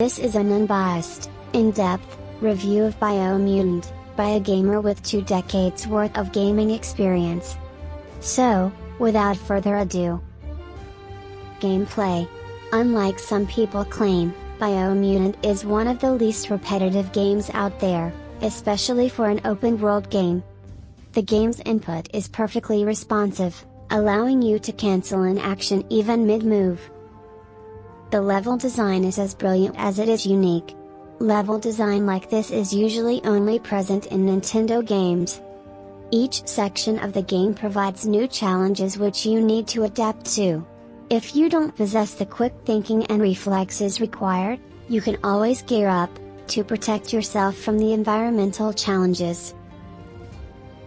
This is an unbiased, in-depth, review of Biomutant, by a gamer with 2 decades worth of gaming experience. So, without further ado. Gameplay. Unlike some people claim, Biomutant is one of the least repetitive games out there, especially for an open-world game. The game's input is perfectly responsive, allowing you to cancel an action even mid-move. The level design is as brilliant as it is unique. Level design like this is usually only present in Nintendo games. Each section of the game provides new challenges which you need to adapt to. If you don't possess the quick thinking and reflexes required, you can always gear up, to protect yourself from the environmental challenges.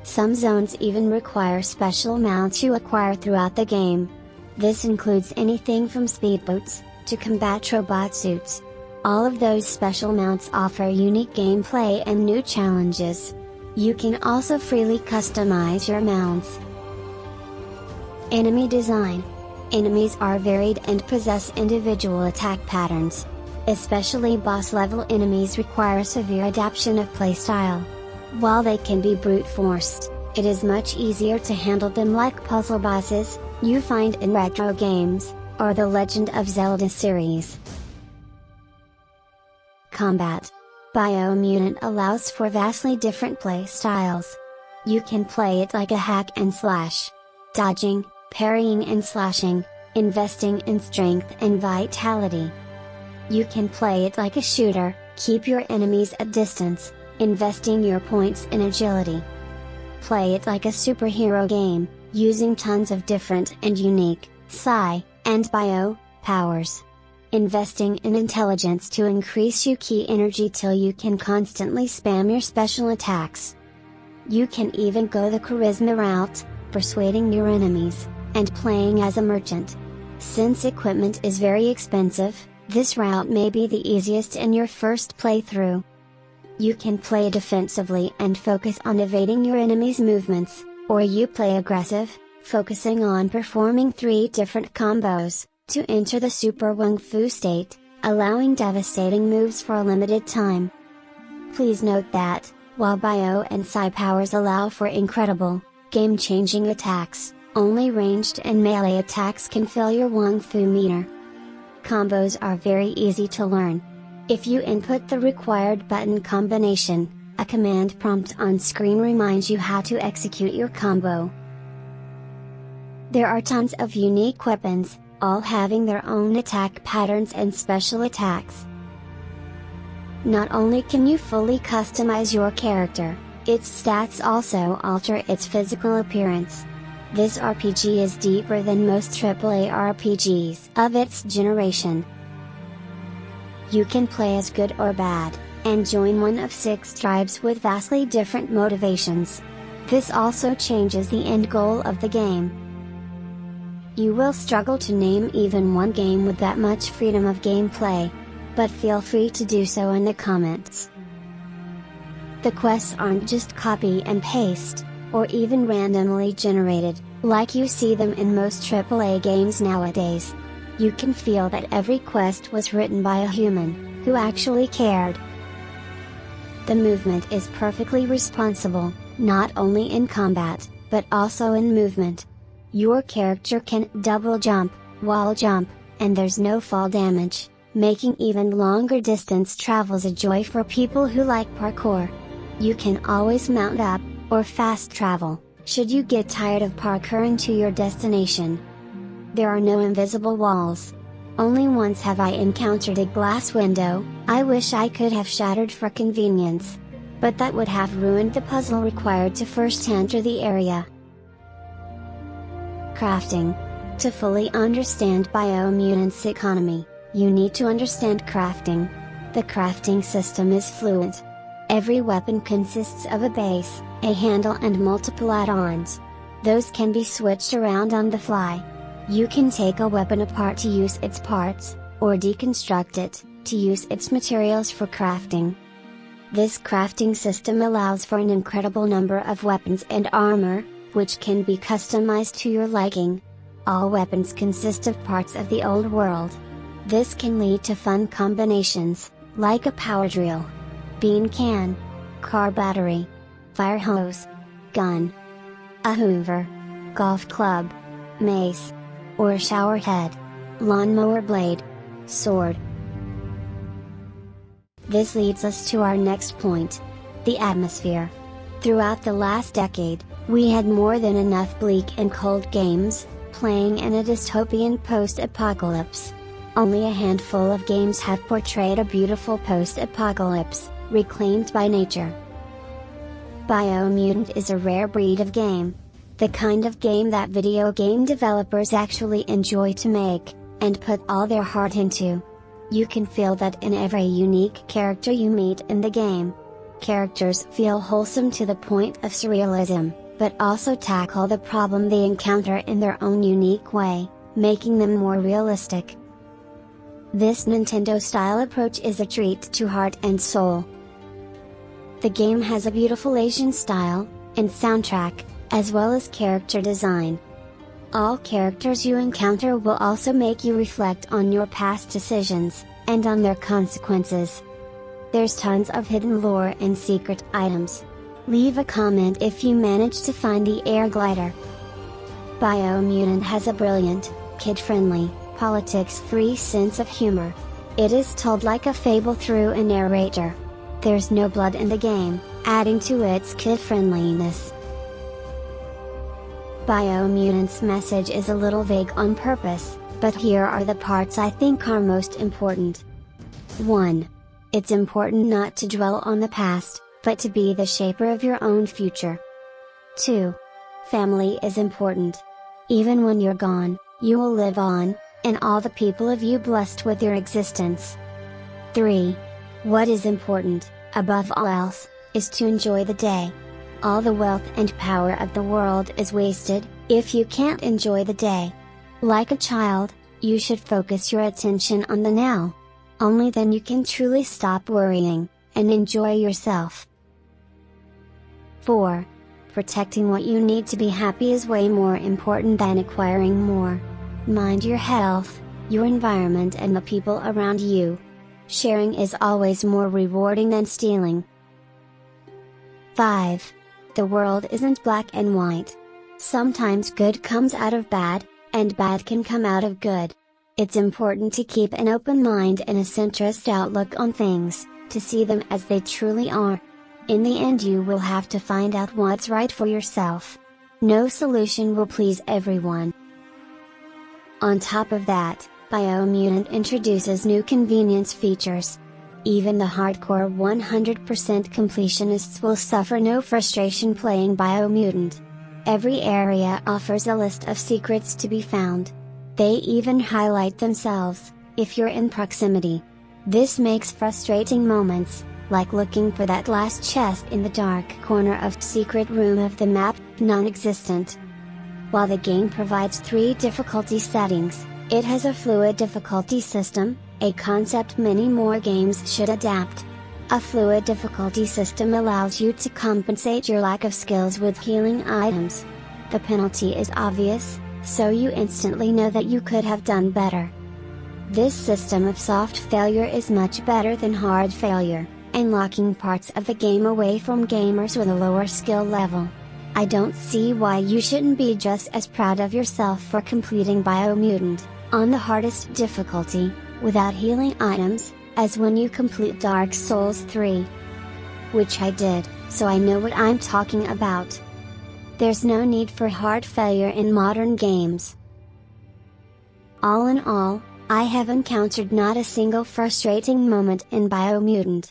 Some zones even require special mounts you acquire throughout the game. This includes anything from speedboats, to combat robot suits. All of those special mounts offer unique gameplay and new challenges. You can also freely customize your mounts. Enemy design. Enemies are varied and possess individual attack patterns. Especially boss-level enemies require severe adaptation of playstyle. While they can be brute-forced, it is much easier to handle them like puzzle bosses, you find in retro games, or the Legend of Zelda series. Combat. Biomutant allows for vastly different play styles. You can play it like a hack and slash. Dodging, parrying and slashing, investing in strength and vitality. You can play it like a shooter, keep your enemies at distance, investing your points in agility. Play it like a superhero game, using tons of different and unique, psi, and bio, powers. Investing in intelligence to increase your key energy till you can constantly spam your special attacks. You can even go the charisma route, persuading your enemies, and playing as a merchant. Since equipment is very expensive, this route may be the easiest in your first playthrough. You can play defensively and focus on evading your enemy's movements, or you play aggressive, focusing on performing 3 different combos, to enter the Super Wung Fu state, allowing devastating moves for a limited time. Please note that, while Bio and Psi powers allow for incredible, game-changing attacks, only ranged and melee attacks can fill your Wung Fu meter. Combos are very easy to learn. If you input the required button combination, a command prompt on screen reminds you how to execute your combo. There are tons of unique weapons, all having their own attack patterns and special attacks. Not only can you fully customize your character, its stats also alter its physical appearance. This RPG is deeper than most AAA RPGs of its generation. You can play as good or bad, and join one of 6 tribes with vastly different motivations. This also changes the end goal of the game. You will struggle to name even one game with that much freedom of gameplay, but feel free to do so in the comments. The quests aren't just copy and paste, or even randomly generated, like you see them in most AAA games nowadays. You can feel that every quest was written by a human, who actually cared. The movement is perfectly responsible, not only in combat, but also in movement. Your character can double jump, wall jump, and there's no fall damage, making even longer distance travels a joy for people who like parkour. You can always mount up, or fast travel, should you get tired of parkouring to your destination. There are no invisible walls. Only once have I encountered a glass window, I wish I could have shattered for convenience. But that would have ruined the puzzle required to first enter the area. Crafting. To fully understand Biomutant's economy, you need to understand crafting. The crafting system is fluid. Every weapon consists of a base, a handle and multiple add-ons. Those can be switched around on the fly. You can take a weapon apart to use its parts, or deconstruct it, to use its materials for crafting. This crafting system allows for an incredible number of weapons and armor, which can be customized to your liking. All weapons consist of parts of the old world. This can lead to fun combinations, like a power drill, bean can, car battery, fire hose, gun, a hoover, golf club, mace, or a shower head, lawnmower blade, sword. This leads us to our next point: the atmosphere. Throughout the last decade, we had more than enough bleak and cold games, playing in a dystopian post-apocalypse. Only a handful of games have portrayed a beautiful post-apocalypse, reclaimed by nature. Biomutant is a rare breed of game. The kind of game that video game developers actually enjoy to make, and put all their heart into. You can feel that in every unique character you meet in the game. Characters feel wholesome to the point of surrealism, but also tackle the problem they encounter in their own unique way, making them more realistic. This Nintendo-style approach is a treat to heart and soul. The game has a beautiful Asian style, and soundtrack, as well as character design. All characters you encounter will also make you reflect on your past decisions, and on their consequences. There's tons of hidden lore and secret items. Leave a comment if you manage to find the air glider. Biomutant has a brilliant, kid-friendly, politics-free sense of humor. It is told like a fable through a narrator. There's no blood in the game, adding to its kid-friendliness. Biomutant's message is a little vague on purpose, but here are the parts I think are most important. 1. It's important not to dwell on the past, but to be the shaper of your own future. 2. Family is important. Even when you're gone, you will live on, and all the people of you blessed with your existence. 3. What is important, above all else, is to enjoy the day. All the wealth and power of the world is wasted, if you can't enjoy the day. Like a child, you should focus your attention on the now. Only then you can truly stop worrying, and enjoy yourself. 4. Protecting what you need to be happy is way more important than acquiring more. Mind your health, your environment and the people around you. Sharing is always more rewarding than stealing. 5. The world isn't black and white. Sometimes good comes out of bad, and bad can come out of good. It's important to keep an open mind and a centrist outlook on things, to see them as they truly are. In the end you will have to find out what's right for yourself. No solution will please everyone. On top of that, Biomutant introduces new convenience features. Even the hardcore 100% completionists will suffer no frustration playing Biomutant. Every area offers a list of secrets to be found. They even highlight themselves, if you're in proximity. This makes frustrating moments, like looking for that last chest in the dark corner of secret room of the map, non-existent. While the game provides 3 difficulty settings, it has a fluid difficulty system, a concept many more games should adapt. A fluid difficulty system allows you to compensate your lack of skills with healing items. The penalty is obvious, so you instantly know that you could have done better. This system of soft failure is much better than hard failure, and locking parts of the game away from gamers with a lower skill level. I don't see why you shouldn't be just as proud of yourself for completing Biomutant, on the hardest difficulty, without healing items, as when you complete Dark Souls 3. Which I did, so I know what I'm talking about. There's no need for hard failure in modern games. All in all, I have encountered not a single frustrating moment in Biomutant.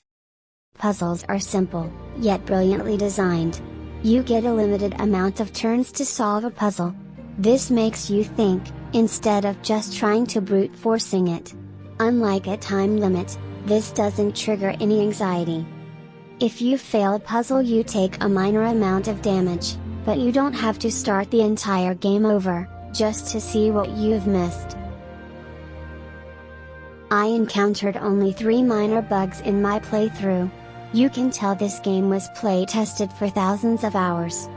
Puzzles are simple, yet brilliantly designed. You get a limited amount of turns to solve a puzzle. This makes you think, instead of just trying to brute forcing it. Unlike a time limit, this doesn't trigger any anxiety. If you fail a puzzle you take a minor amount of damage, but you don't have to start the entire game over, just to see what you've missed. I encountered only 3 minor bugs in my playthrough. You can tell this game was play tested for thousands of hours.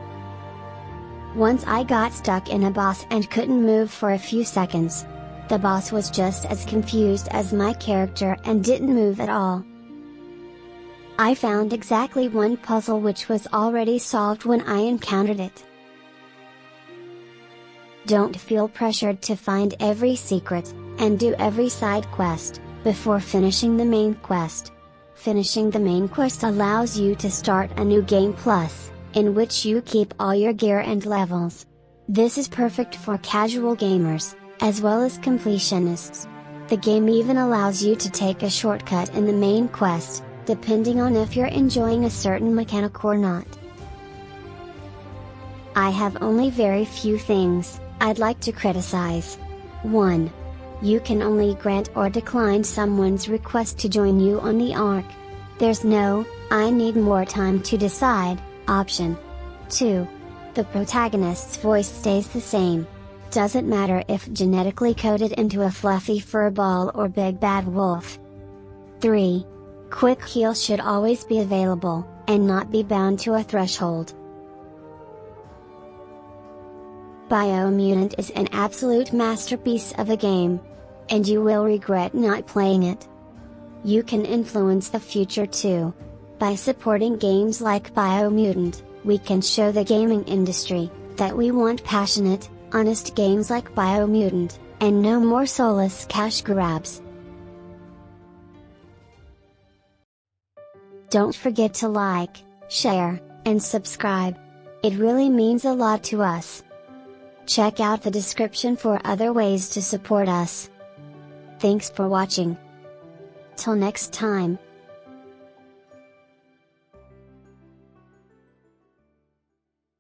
Once I got stuck in a boss and couldn't move for a few seconds. The boss was just as confused as my character and didn't move at all. I found exactly one puzzle which was already solved when I encountered it. Don't feel pressured to find every secret, and do every side quest, before finishing the main quest. Finishing the main quest allows you to start a new game plus, in which you keep all your gear and levels. This is perfect for casual gamers, as well as completionists. The game even allows you to take a shortcut in the main quest, depending on if you're enjoying a certain mechanic or not. I have only very few things I'd like to criticize. 1. You can only grant or decline someone's request to join you on the arc. There's no, "I need more time to decide," option. 2. The protagonist's voice stays the same. Doesn't matter if genetically coded into a fluffy fur ball or big bad wolf. 3. Quick heal should always be available, and not be bound to a threshold. Biomutant is an absolute masterpiece of a game. And you will regret not playing it. You can influence the future too. By supporting games like Biomutant, we can show the gaming industry that we want passionate, honest games like Biomutant, and no more soulless cash grabs. Don't forget to like, share, and subscribe. It really means a lot to us. Check out the description for other ways to support us. Thanks for watching. Till next time.